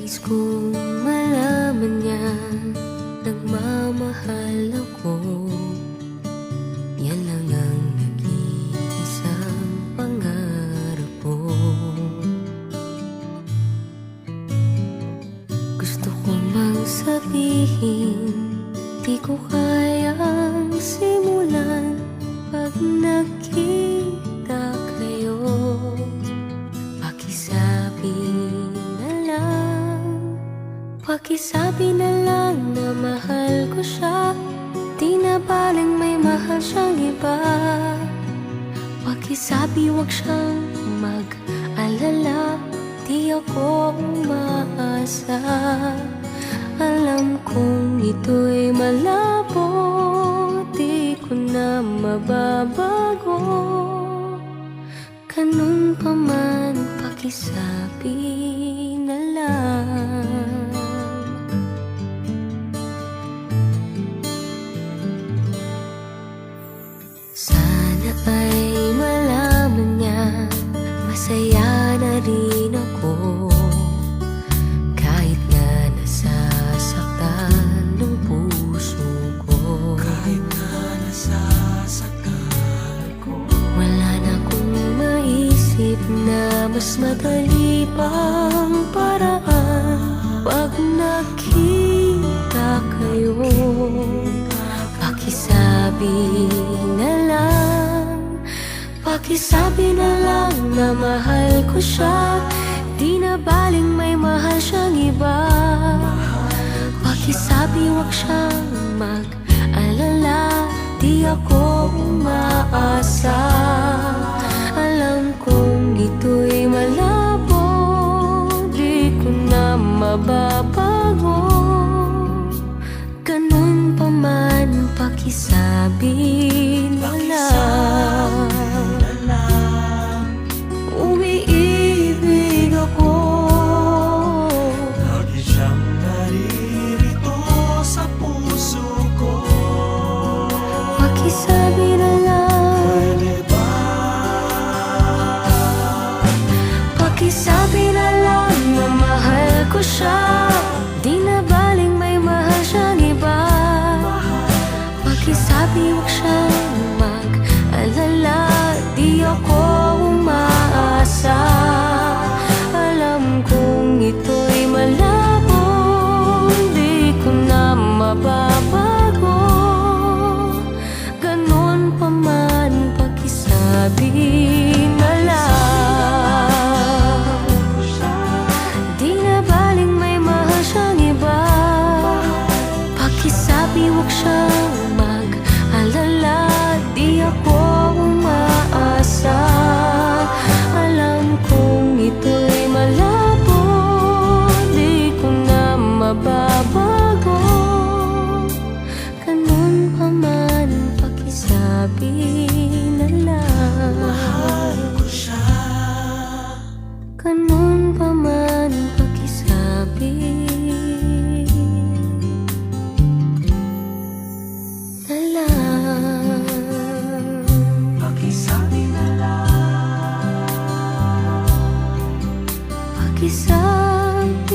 Nais kong malaman niya nagmamahal ako. Yan lang ang nag-iisang pangarap ko. Gusto ko mang sabihin, di ko kayang simulan pag nakita kayo. Pakisabi na lang na mahal ko siya, di na baling may mahal siyang iba. Pakisabi wag siyang mag-alala, di ako umaasa. Alam kong ito'y malabo, di ko na mababago. Ganun pa man, pakisabi na lang. Sana ay malaman niya, masaya na rin ako. Kahit na nasasaktan ng puso ko, kahit na nasasaktan ako, wala na akong maisip na mas madali pang paraan. Pag nakita kayo, pakisabi na lang, pakisabi na lang na mahal ko siya, di na baling may mahal siyang iba. Pakisabi wag siyang mag-alala, di ako umaasa. Alam kong ito'y malabo, di ko na mababago. Ganun pa man, pakisabi na lang. Umiibig ako, lagi siyang naririto sa puso ko. pakisabi na lang. Pwede ba? Pakisabi na lang na mahal ko siya, di na baling may mahal siyang iba. Pakisabi wag siyang mag-alala, di ako umaasa. Alam kong ito'y malabo, di ko na mababago. Ganun pa man, pakisabi na lang. Di na baling may mahal siyang iba. Pakisabi wag siyang mag-alala, di ako umaasa. Alam kong ito'y malabo, di ko na mababago. Ganun pa man, pakisabi na lang. Mahal ko siya. Ganun pa man, pakisabi na lang. Pakisabi na lang. Pakisabi